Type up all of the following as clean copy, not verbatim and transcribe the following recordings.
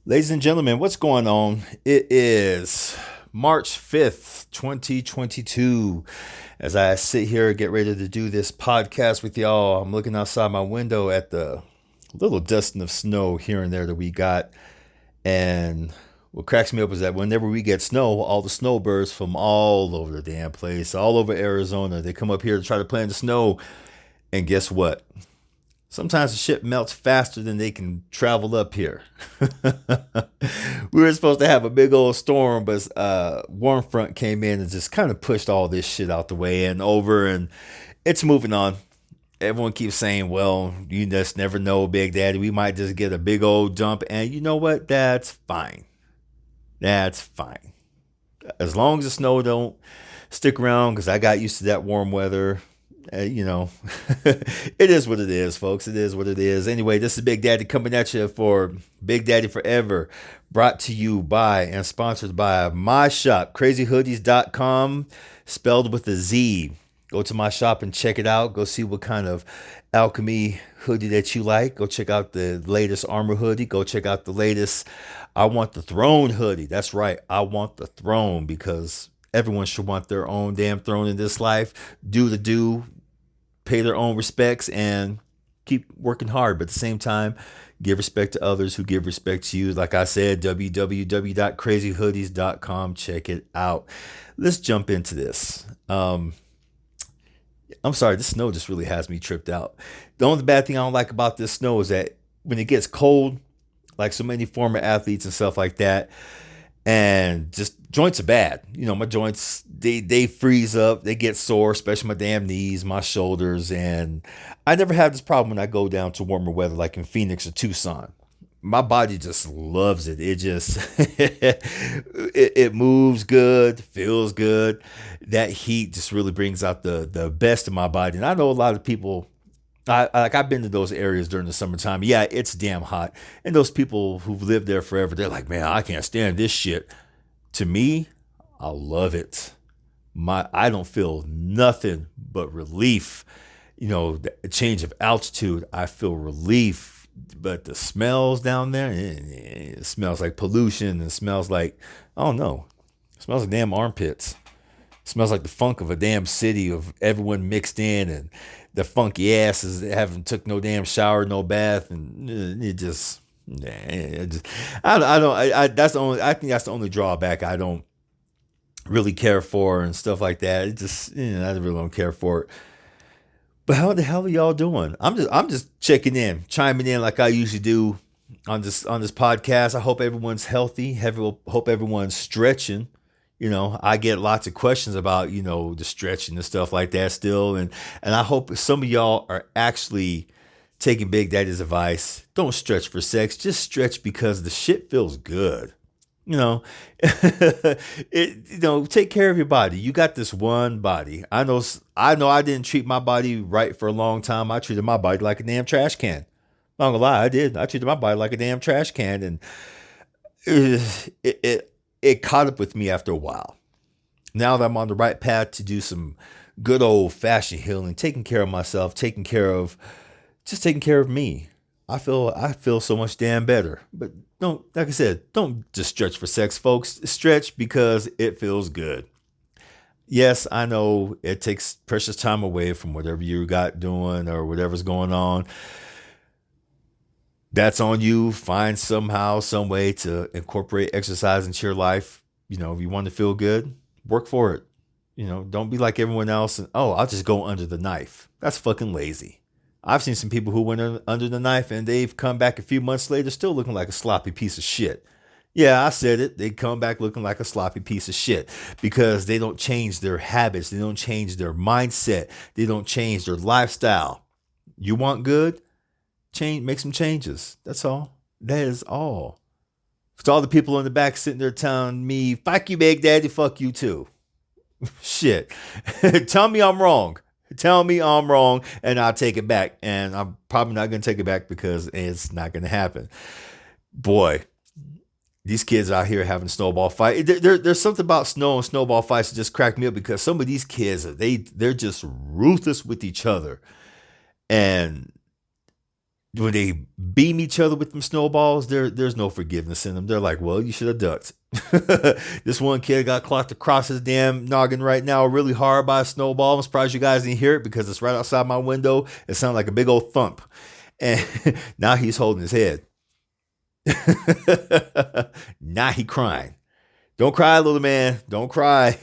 Ladies and gentlemen, what's going on? It is March 5th, 2022. As I sit here, get ready to do this podcast with y'all, I'm looking outside my window at the little dusting of snow here and there that we got. And what cracks me up is that whenever we get snow, all the snowbirds from all over the damn place, all over Arizona, they come up here to try to play in the snow. And guess what? Sometimes the shit melts faster than they can travel up here. We were supposed to have a big old storm, but warm front came in and just kind of pushed all this shit out the way and over, and it's moving on. Everyone keeps saying, well, you just never know, Big Daddy. We might just get a big old jump, and you know what? That's fine. That's fine. As long as the snow don't stick around, because I got used to that warm weather. You know, it is what it is, folks. It is what it is. Anyway, this is Big Daddy coming at you for Big Daddy Forever, brought to you by and sponsored by my shop, crazyhoodies.com, spelled with a Z. Go to my shop and check it out. Go see what kind of alchemy hoodie that you like. Go check out the latest armor hoodie. Go check out the latest I Want the Throne hoodie. That's right. I want the throne because everyone should want their own damn throne in this life. Do the do, pay their own respects, and keep working hard. But at the same time, give respect to others who give respect to you. Like I said, www.crazyhoodies.com. Check it out. Let's jump into this. I'm sorry, this snow just really has me tripped out. The only bad thing I don't like about this snow is that when it gets cold, like so many former athletes and stuff like that, and just joints are bad. You know, my joints, they freeze up, they get sore, especially my damn knees, my shoulders. And I never have this problem when I go down to warmer weather like in Phoenix or Tucson. My body just loves it. It just it moves good, feels good. That heat just really brings out the best in my body. And I know a lot of people, I've been to those areas during the summertime. Yeah, it's damn hot. And those people who've lived there forever, they're like, man, I can't stand this shit. To me, I love it. I don't feel nothing but relief. You know, the change of altitude, I feel relief. But the smells down there, it smells like pollution. It smells like, I don't know, it smells like damn armpits. It smells like the funk of a damn city of everyone mixed in, and the funky asses that haven't took no damn shower, no bath, and it just, I don't, that's the only, I think that's the only drawback I don't really care for and stuff like that. It just, I really don't care for it. But how the hell are y'all doing? I'm just checking in, chiming in like I usually do on this podcast. I hope everyone's healthy. Hope everyone's stretching. You know, I get lots of questions about, the stretching and stuff like that still. And I hope some of y'all are actually taking Big Daddy's advice. Don't stretch for sex. Just stretch because the shit feels good. You know, take care of your body. You got this one body. I know I didn't treat my body right for a long time. I treated my body like a damn trash can. I'm not gonna lie, I did. I treated my body like a damn trash can, and it caught up with me after a while. Now that I'm on the right path to do some good old fashioned healing, taking care of myself, just taking care of me. I feel so much damn better. But don't, like I said, don't just stretch for sex, folks. Stretch because it feels good. Yes, I know it takes precious time away from whatever you got doing or whatever's going on. That's on you. Find somehow, some way to incorporate exercise into your life. If you want to feel good, work for it. Don't be like everyone else and, oh, I'll just go under the knife. That's fucking lazy. I've seen some people who went under the knife and they've come back a few months later still looking like a sloppy piece of shit. Yeah, I said it. They come back looking like a sloppy piece of shit because they don't change their habits. They don't change their mindset. They don't change their lifestyle. You want good? Make some changes. That's all. That is all. It's all the people in the back sitting there telling me, fuck you, Big Daddy, fuck you too. Shit. Tell me I'm wrong. Tell me I'm wrong and I'll take it back. And I'm probably not going to take it back because it's not going to happen. Boy, these kids out here having snowball fight. There's something about snow and snowball fights that just crack me up because some of these kids, they're just ruthless with each other. And when they beam each other with them snowballs, there's no forgiveness in them. They're like, well, you should have ducked. This one kid got clocked across his damn noggin right now really hard by a snowball. I'm surprised you guys didn't hear it because it's right outside my window. It sounded like a big old thump. And now he's holding his head. Now he crying. Don't cry, little man. Don't cry.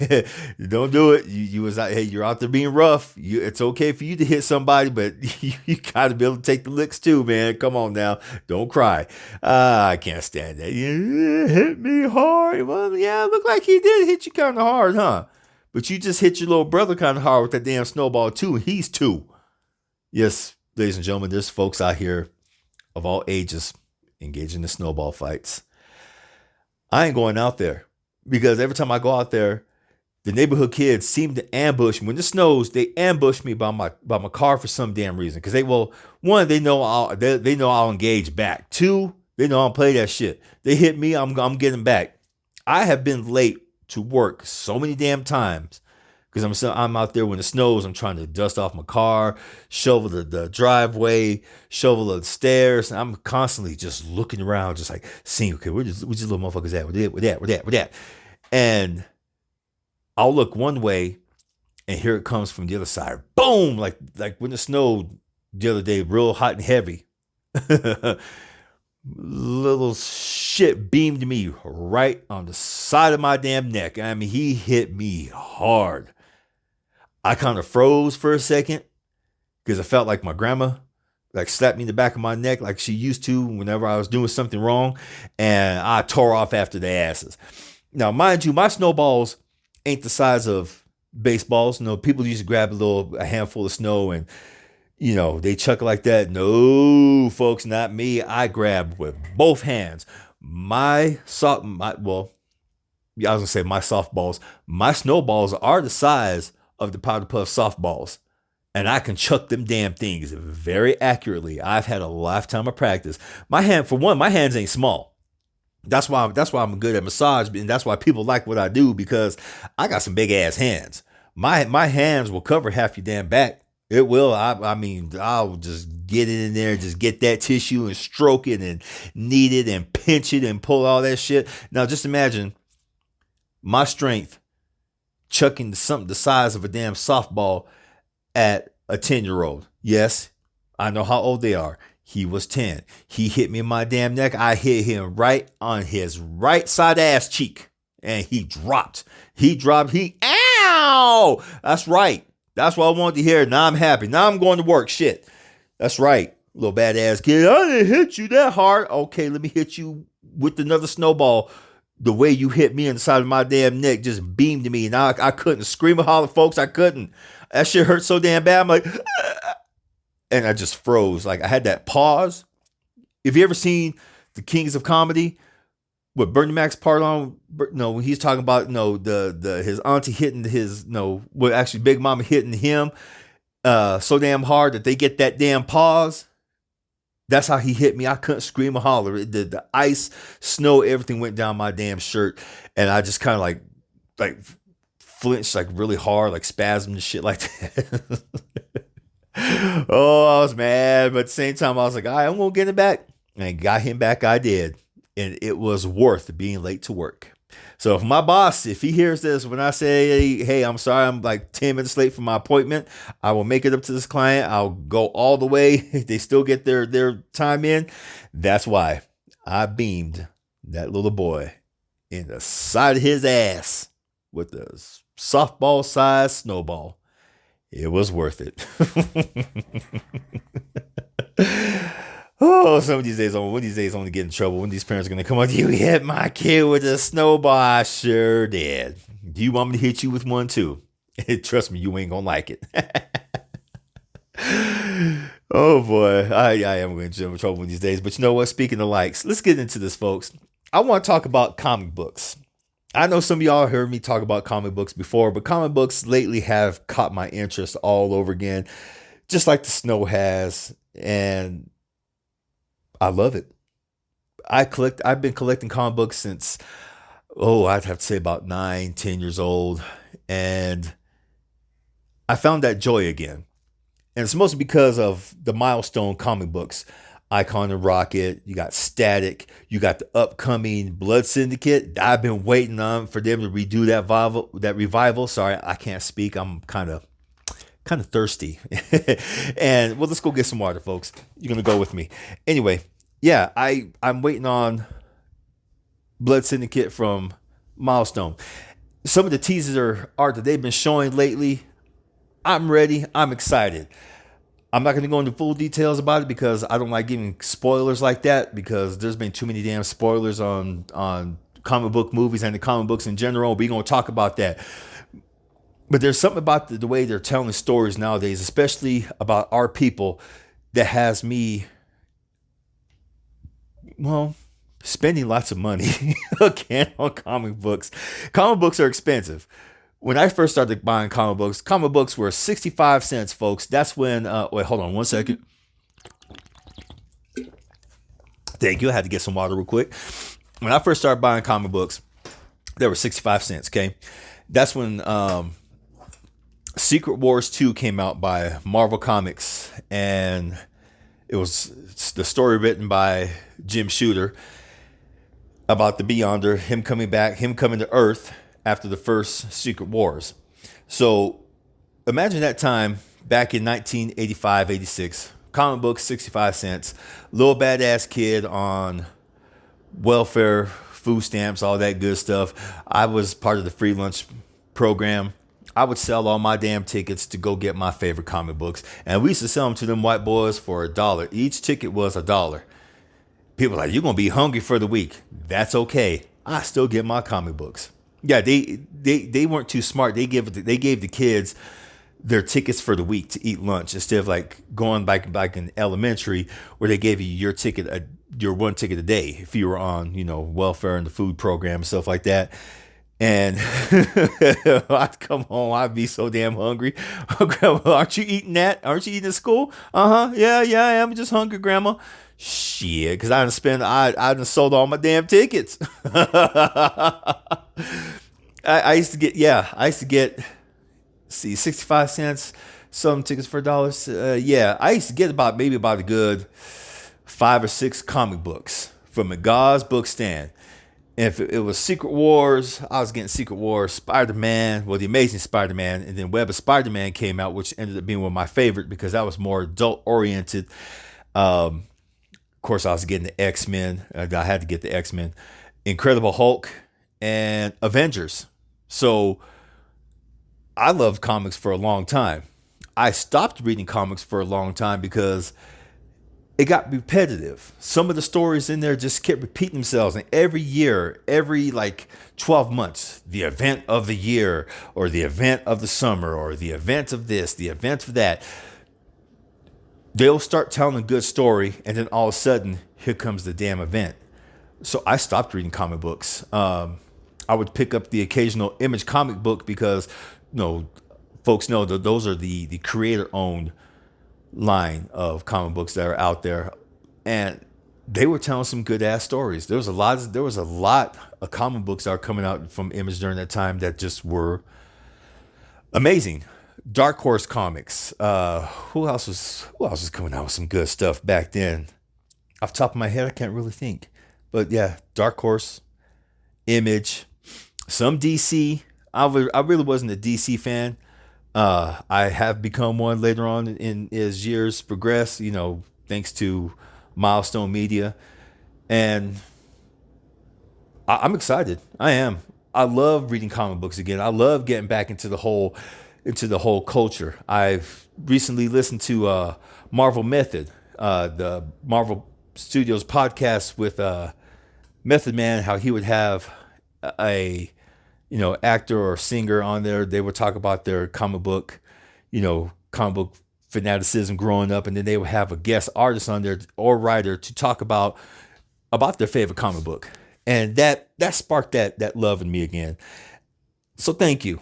Don't do it. You was out. Hey, you're out there being rough. It's okay for you to hit somebody, but you gotta be able to take the licks too, man. Come on now. Don't cry. I can't stand that. You hit me hard. Well, yeah, it looked like he did hit you kind of hard, huh? But you just hit your little brother kind of hard with that damn snowball too. He's 2. Yes, ladies and gentlemen, there's folks out here of all ages engaging in snowball fights. I ain't going out there. Because every time I go out there, the neighborhood kids seem to ambush me. When it snows, they ambush me by my car for some damn reason. Because one, they know I'll engage back. 2, they know I'll play that shit. They hit me, I'm getting back. I have been late to work so many damn times because I'm out there when it snows. I'm trying to dust off my car, shovel the driveway, shovel the stairs, and I'm constantly just looking around, just like seeing, okay, where just little motherfuckers at? Where that? And I'll look one way, and here it comes from the other side. Boom! Like when it snowed the other day, real hot and heavy. Little shit beamed me right on the side of my damn neck. I mean, he hit me hard. I kind of froze for a second because I felt like my grandma slapped me in the back of my neck like she used to whenever I was doing something wrong, and I tore off after the asses. Now, mind you, my snowballs ain't the size of baseballs. People used to grab a handful of snow and they chuck it like that. No, folks, not me. I grab with both hands. I was gonna say my softballs. My snowballs are the size of the Powder Puff softballs, and I can chuck them damn things very accurately. I've had a lifetime of practice. My hands ain't small. That's why I'm good at massage, and that's why people like what I do, because I got some big ass hands. My hands will cover half your damn back. It will. I mean, I'll just get it in there, just get that tissue and stroke it and knead it and pinch it and pull all that shit. Now, just imagine my strength chucking something the size of a damn softball at a 10-year-old. Yes, I know how old they are. He was 10. He hit me in my damn neck. I hit him right on his right side ass cheek, and he dropped. Ow! That's right. That's what I wanted to hear. Now I'm happy. Now I'm going to work. Shit. That's right. Little badass kid. I didn't hit you that hard. Okay, let me hit you with another snowball. The way you hit me on the side of my damn neck just beamed me. And I couldn't scream or holler, folks. I couldn't. That shit hurt so damn bad. I'm like, and I just froze. Like, I had that pause. If you ever seen The Kings of Comedy, what Bernie Mac's part on, when he's talking about, his auntie hitting actually Big Mama hitting him so damn hard that they get that damn pause. That's how he hit me. I couldn't scream or holler. The ice, snow, everything went down my damn shirt, and I just kind of like flinched like really hard, like spasmed and shit like that. Oh, I was mad, but at the same time, I was like, all right, I'm gonna get him back, and got him back. I did. And it was worth being late to work. So if my boss, if he hears this, when I say, hey, I'm sorry, I'm like 10 minutes late for my appointment, I will make it up to this client. I'll go all the way. They still get their time in. That's why I beamed that little boy in the side of his ass with a softball-sized snowball. It was worth it. Oh, one of these days I'm going to get in trouble. One of these parents are going to come up, you hit my kid with a snowball. I sure did. Do you want me to hit you with one too? Trust me, you ain't going to like it. Oh boy, I am going to get in trouble one of these days. But you know what? Speaking of likes, let's get into this, folks. I want to talk about comic books. I know some of y'all heard me talk about comic books before, but comic books lately have caught my interest all over again, just like the snow has. And I love it. I've been collecting comic books since, I'd have to say about 9-10 years old. And I found that joy again. And it's mostly because of the milestone comic books. Icon and Rocket, you got Static, you got the upcoming Blood Syndicate. I've been waiting on for them to redo that revival. Sorry, I can't speak. I'm kind of thirsty. And well, let's go get some water, folks. You're gonna go with me. Anyway, yeah, I'm waiting on Blood Syndicate from Milestone. Some of the teaser art that they've been showing lately, I'm ready. I'm excited. I'm not going to go into full details about it because I don't like giving spoilers like that, because there's been too many damn spoilers on comic book movies and the comic books in general. We're going to talk about that. But there's something about the way they're telling stories nowadays, especially about our people, that has me, well, spending lots of money again on comic books. Comic books are expensive. When I first started buying comic books were 65 cents, folks. That's when, wait, hold on one second. Thank you. I had to get some water real quick. When I first started buying comic books, they were 65 cents, okay? That's when Secret Wars 2 came out by Marvel Comics, and it's the story written by Jim Shooter about the Beyonder, him coming back, him coming to Earth after the first Secret Wars. So imagine that time back in 1985, 86, comic books, 65 cents, little badass kid on welfare, food stamps, all that good stuff. I was part of the free lunch program. I would sell all my damn tickets to go get my favorite comic books. And we used to sell them to them white boys for $1. Each ticket was $1. People were like, you're going to be hungry for the week. That's okay. I still get my comic books. Yeah, they weren't too smart. They gave the kids their tickets for the week to eat lunch, instead of like going back in elementary where they gave you your one ticket a day if you were on, welfare and the food program and stuff like that. And I'd come home, I'd be so damn hungry. Aren't you eating that? Aren't you eating at school? Yeah, I am. Just hungry, Grandma. Shit, because I done sold all my damn tickets. I used to get 65 cents, some tickets for $1. Yeah, I used to get about a good 5 or 6 comic books from McGaw's book stand. And if it was Secret Wars, I was getting Secret Wars, Spider-Man, The Amazing Spider-Man, and then Web of Spider-Man came out, which ended up being one of my favorite because that was more adult-oriented. Of course, I was getting the X-Men. I had to get the X-Men. Incredible Hulk and Avengers. So I loved comics for a long time. I stopped reading comics for a long time because it got repetitive. Some of the stories in there just kept repeating themselves. And every year, every 12 months, the event of the year or the event of the summer or the event of this, the event of that, they'll start telling a good story. And then all of a sudden, here comes the damn event. So I stopped reading comic books. I would pick up the occasional Image comic book because, folks know that those are the creator-owned line of comic books that are out there, and they were telling some good ass stories. There was a lot of comic books that are coming out from Image during that time that just were amazing. Dark Horse Comics. Who else was coming out with some good stuff back then? Off the top of my head, I can't really think. But yeah, Dark Horse, Image, some DC. I really wasn't a DC fan. I have become one later on as years progress, thanks to Milestone Media. And I'm excited. I am. I love reading comic books again. I love getting back into the whole culture. I've recently listened to Marvel Method, the Marvel Studios podcast with Method Man, how he would have a actor or singer on there. They would talk about their comic book fanaticism growing up, and then they would have a guest artist on there or writer to talk about their favorite comic book. And that sparked that love in me again. So thank you,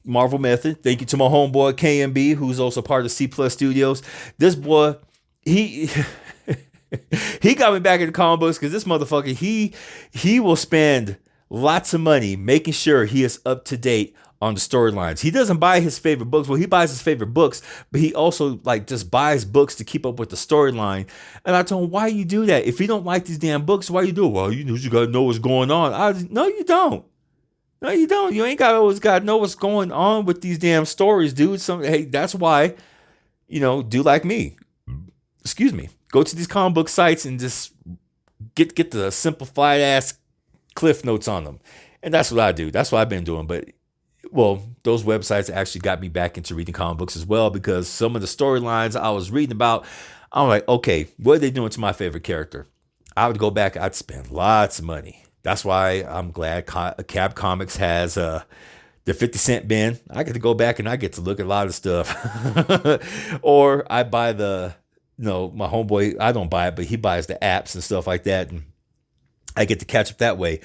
Marvel Method. Thank you to my homeboy KMB, who's also part of C Plus Studios. This boy, he got me back into comic books because this motherfucker, he will spend lots of money making sure he is up to date on the storylines. He doesn't buy his favorite books. Well, he buys his favorite books, but he also like just buys books to keep up with the storyline. And I told him, why you do that? If you don't like these damn books, why you do it? Well, you gotta know what's going on. No, you don't. No, you don't. You ain't always got to know what's going on with these damn stories, dude. Hey, that's why, do like me. Excuse me. Go to these comic book sites and just get the simplified ass cliff notes on them. And that's what I do. That's what I've been doing. But those websites actually got me back into reading comic books as well, because some of the storylines I was reading about, I'm like, okay, what are they doing to my favorite character? I would go back. I'd spend lots of money. That's why I'm glad Cab Comics has the 50 cent bin. I get to go back and I get to look at a lot of stuff. Or I buy my homeboy, I don't buy it, but he buys the apps and stuff like that. And I get to catch up that way.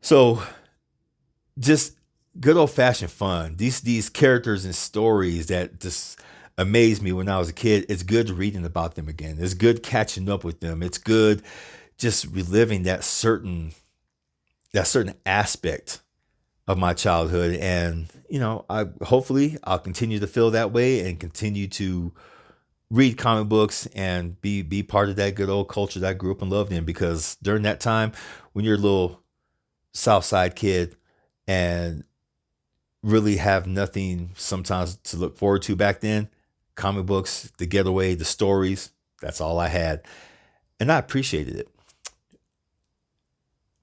So just good old fashioned fun. These characters and stories that just amazed me when I was a kid. It's good reading about them again. It's good catching up with them. It's good just reliving that certain aspect of my childhood. And, hopefully I'll continue to feel that way and continue to read comic books and be part of that good old culture that I grew up and loved in. Because during that time, when you're a little South Side kid and really have nothing sometimes to look forward to back then, comic books, the getaway, the stories, that's all I had. And I appreciated it.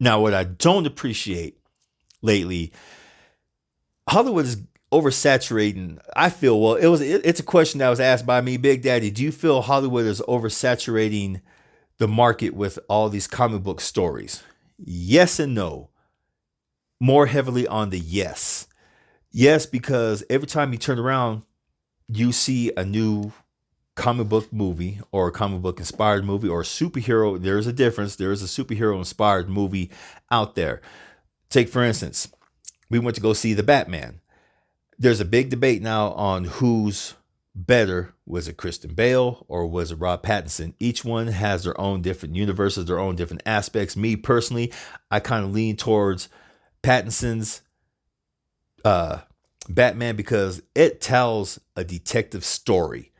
Now, what I don't appreciate lately, Hollywood is oversaturating. I feel, it's a question that was asked by me, Big Daddy. Do you feel Hollywood is oversaturating the market with all these comic book stories? Yes and no. More heavily on the yes. Yes, because every time you turn around, you see a new comic book movie or a comic book inspired movie or a superhero. There's a difference. There is a superhero inspired movie out there. Take, for instance, we went to go see The Batman. There's a big debate now on who's better. Was it Christian Bale or was it Rob Pattinson? Each one has their own different universes, their own different aspects. Me personally, I kind of lean towards Pattinson's Batman because it tells a detective story.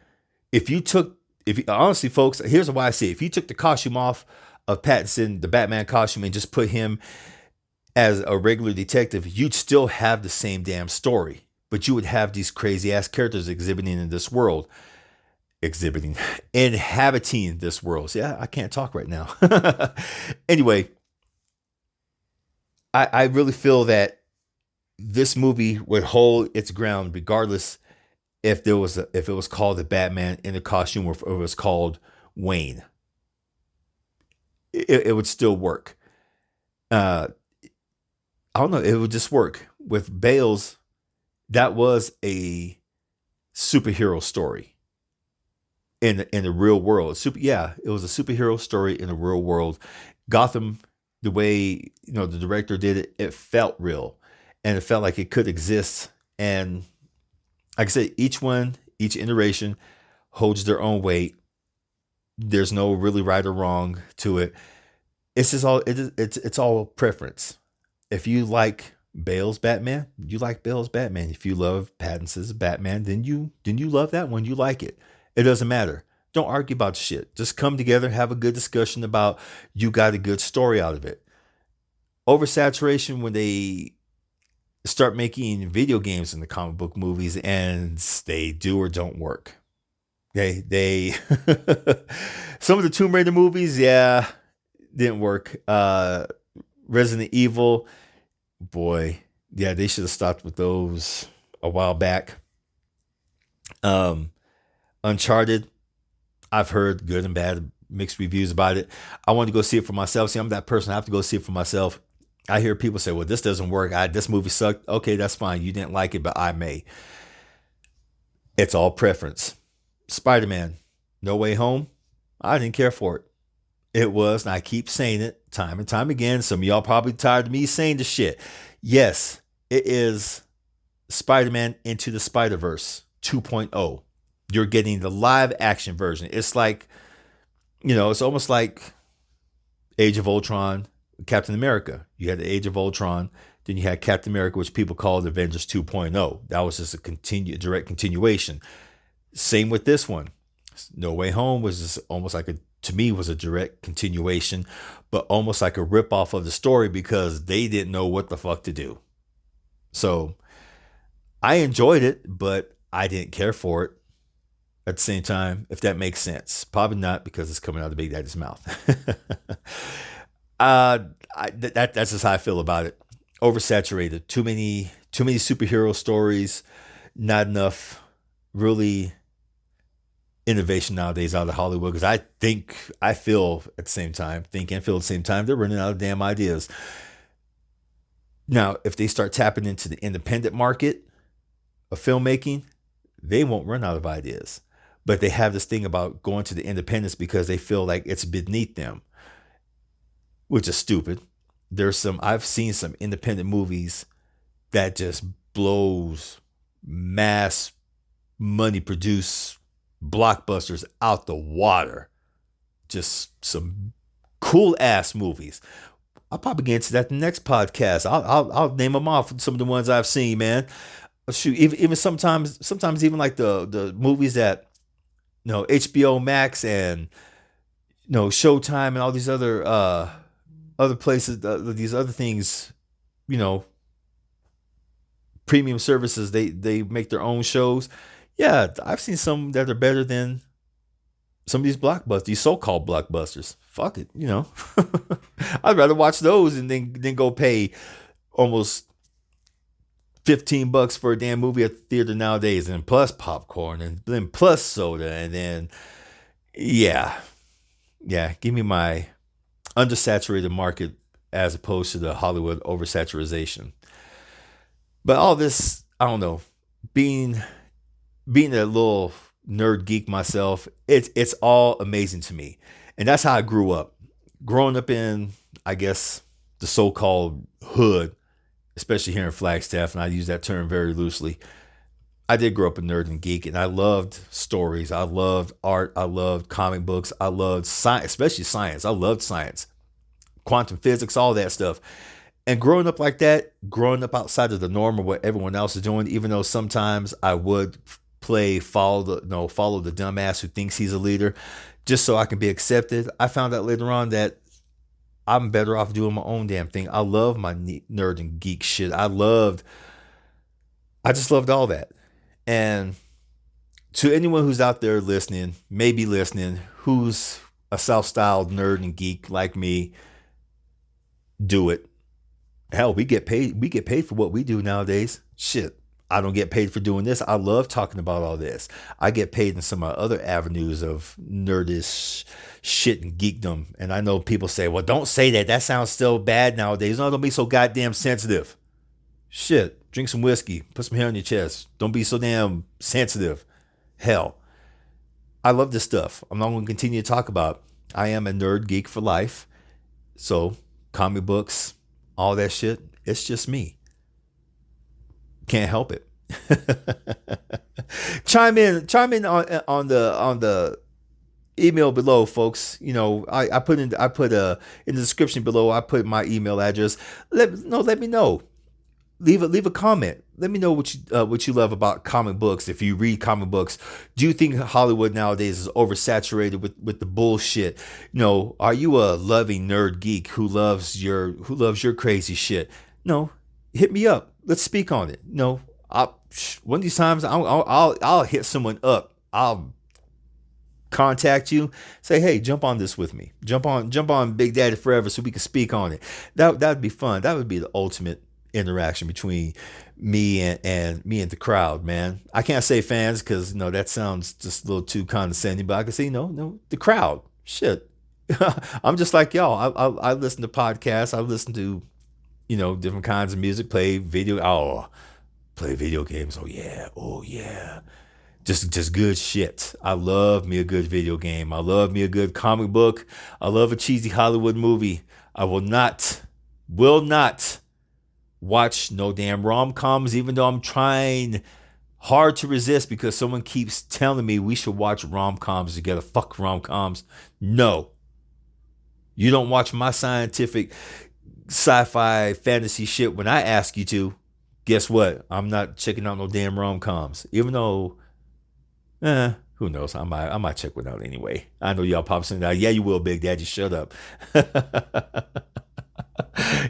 Honestly, folks, here's why I say, if you took the costume off of Pattinson, the Batman costume, and just put him as a regular detective, you'd still have the same damn story, but you would have these crazy ass characters inhabiting this world. See, I can't talk right now. Anyway, I really feel that this movie would hold its ground regardless if it was called the Batman in a costume or if it was called Wayne. It would still work. I don't know. It would just work. With Bale's, that was a superhero story in the real world. It was a superhero story in the real world. Gotham, the way the director did it, it felt real, and it felt like it could exist. And like I said, each iteration holds their own weight. There's no really right or wrong to it. It's just it's all preference. If you like Bale's Batman, you like Bale's Batman. If you love Pattinson's Batman, then you love that one. You like it. It doesn't matter. Don't argue about shit. Just come together, have a good discussion about you got a good story out of it. Oversaturation, when they start making video games in the comic book movies and they do or don't work. They some of the Tomb Raider movies, didn't work. Resident Evil, boy, they should have stopped with those a while back. Uncharted, I've heard good and bad mixed reviews about it. I want to go see it for myself. See, I'm that person. I have to go see it for myself. I hear people say, well, this doesn't work. This movie sucked. Okay, that's fine. You didn't like it, but I may. It's all preference. Spider-Man, No Way Home, I didn't care for it. It was, and I keep saying it time and time again. Some of y'all probably tired of me saying the shit. Yes, it is Spider-Man Into the Spider-Verse 2.0. You're getting the live action version. It's like, it's almost like Age of Ultron, Captain America. You had the Age of Ultron. Then you had Captain America, which people called Avengers 2.0. That was just direct continuation. Same with this one. No Way Home was just almost like to me was a direct continuation, but almost like a ripoff of the story because they didn't know what the fuck to do. So I enjoyed it, but I didn't care for it at the same time, if that makes sense. Probably not, because it's coming out of Big Daddy's mouth. That's just how I feel about it. Oversaturated. Too many superhero stories. Not enough really innovation nowadays out of Hollywood. Because I feel at the same time, they're running out of damn ideas. Now, if they start tapping into the independent market of filmmaking, they won't run out of ideas. But they have this thing about going to the independents because they feel like it's beneath them, which is stupid. I've seen some independent movies that just blows mass money produce blockbusters out the water. Just some cool ass movies. I'll probably get into that in the next podcast. I'll name them off, some of the ones I've seen, man. Shoot, even sometimes even like the movies that HBO Max and Showtime and all these other places, these other things, premium services, they make their own shows. Yeah, I've seen some that are better than some of these blockbusters, these so-called blockbusters. Fuck it, I'd rather watch those and then go pay almost $15 for a damn movie at the theater nowadays, and plus popcorn, and then plus soda, and then give me my undersaturated market as opposed to the Hollywood oversaturation. But all this, I don't know, being a little nerd geek myself, it's all amazing to me. And that's how I grew up. Growing up in, I guess, the so-called hood, especially here in Flagstaff, and I use that term very loosely. I did grow up a nerd and geek, and I loved stories. I loved art. I loved comic books. I loved science, especially science. I loved science, quantum physics, all that stuff. And growing up like that, growing up outside of the norm of what everyone else is doing, even though sometimes I would follow the dumbass who thinks he's a leader, just so I can be accepted. I found out later on that I'm better off doing my own damn thing. I love my nerd and geek shit. I just loved all that. And to anyone who's out there listening, maybe listening, who's a self-styled nerd and geek like me, do it. Hell, we get paid. We get paid for what we do nowadays. Shit, I don't get paid for doing this. I love talking about all this. I get paid in some of my other avenues of nerdish shit and geekdom. And I know people say, well, don't say that. That sounds so bad nowadays. No, don't be so goddamn sensitive. Shit, drink some whiskey. Put some hair on your chest. Don't be so damn sensitive. Hell, I love this stuff. I'm not going to continue to talk about it. I am a nerd geek for life. So comic books, all that shit, it's just me. Can't help it. Chime in on the email below, folks. I put in the description below. I put my email address. Let me know. Leave a comment. Let me know what you love about comic books. If you read comic books, do you think Hollywood nowadays is oversaturated with the bullshit? Are you a loving nerd geek who loves your crazy shit? No, hit me up. Let's speak on it. One of these times I'll hit someone up. I'll contact you. Say, hey, jump on this with me. Jump on Big Daddy Forever so we can speak on it. That'd be fun. That would be the ultimate interaction between me and the crowd, man. I can't say fans because that sounds just a little too condescending, but I can say the crowd. Shit. I'm just like y'all. I listen to podcasts. I listen to different kinds of music, play video games. Oh yeah. Just good shit. I love me a good video game. I love me a good comic book. I love a cheesy Hollywood movie. I will not watch no damn rom-coms, even though I'm trying hard to resist because someone keeps telling me we should watch rom-coms together. Fuck rom-coms. No. You don't watch my scientific sci-fi fantasy shit when I ask you to, guess what? I'm not checking out no damn rom-coms. Even though, who knows? I might check one out anyway. I know y'all pop something out. Yeah, you will, Big Daddy. Shut up.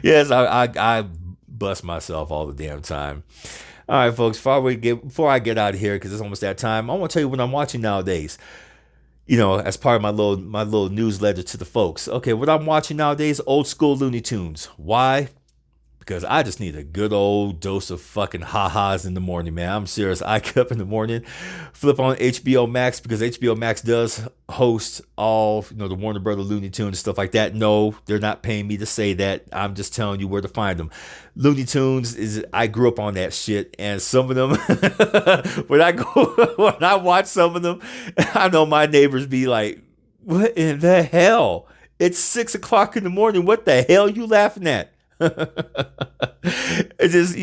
Yes, I bust myself all the damn time. All right, folks. Before I get out of here, because it's almost that time, I want to tell you what I'm watching nowadays. As part of my little newsletter to the folks. Okay, what I'm watching nowadays, old school Looney Tunes. Why? Because I just need a good old dose of fucking ha-has in the morning, man. I'm serious. I get up in the morning, flip on HBO Max, because HBO Max does host all, the Warner Brother Looney Tunes and stuff like that. No, they're not paying me to say that. I'm just telling you where to find them. Looney Tunes I grew up on that shit, and some of them, when I watch some of them, I know my neighbors be like, what in the hell? It's 6 o'clock in the morning. What the hell you laughing at? It's just,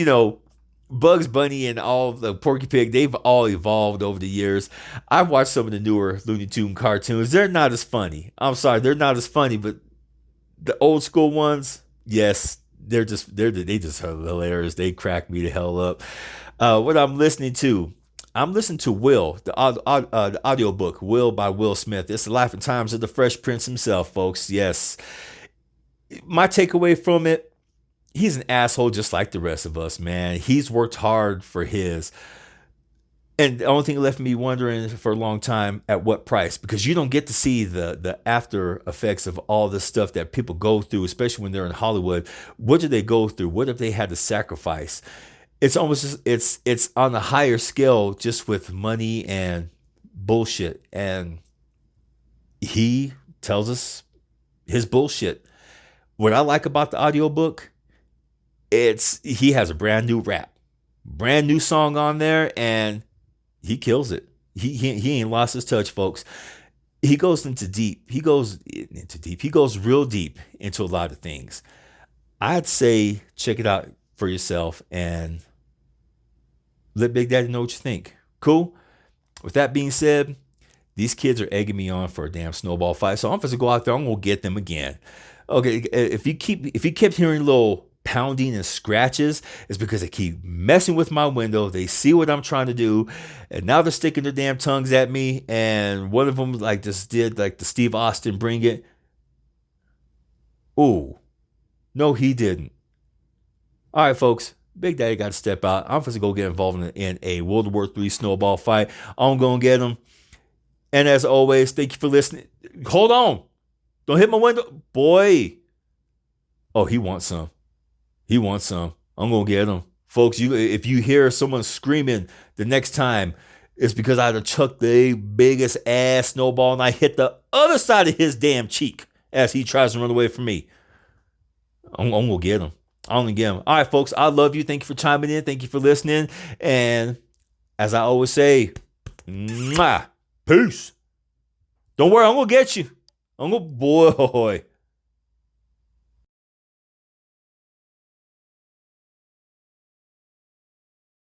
Bugs Bunny and all the Porky Pig, they've all evolved over the years. I've watched some of the newer Looney Tune cartoons. They're not as funny. I'm sorry, they're not as funny, but the old school ones, yes, they just hilarious. They crack me the hell up. What I'm listening to Will, the audiobook, Will by Will Smith. It's the life and times of the Fresh Prince himself, folks. Yes. My takeaway from it, he's an asshole just like the rest of us, man. He's worked hard for his. And the only thing left me wondering for a long time, at what price? Because you don't get to see the after effects of all this stuff that people go through, especially when they're in Hollywood. What do they go through? What have they had to sacrifice? It's almost just, it's on a higher scale, just with money and bullshit. And he tells us his bullshit. What I like about the audiobook, he has a brand new song on there, and he kills it. He ain't lost his touch, folks. He goes deep. He goes real deep into a lot of things. I'd say check it out for yourself and let Big Daddy know what you think. Cool? With that being said, these kids are egging me on for a damn snowball fight, so I'm supposed to go out there. I'm gonna get them again. Okay, if you kept hearing little pounding and scratches, it's because they keep messing with my window. They see what I'm trying to do, and now they're sticking their damn tongues at me. And one of them just did the Steve Austin bring it. Ooh, no, he didn't. All right, folks. Big Daddy got to step out. I'm supposed to go get involved in a World War III snowball fight. I'm gonna get him. And as always, thank you for listening. Hold on. Don't hit my window. Boy. Oh, he wants some. I'm going to get him. Folks, if you hear someone screaming the next time, it's because I had chucked the biggest ass snowball and I hit the other side of his damn cheek as he tries to run away from me. I'm going to get him. I'm going to get him. All right, folks, I love you. Thank you for chiming in. Thank you for listening. And as I always say, mwah, peace. Don't worry, I'm going to get you. Boy.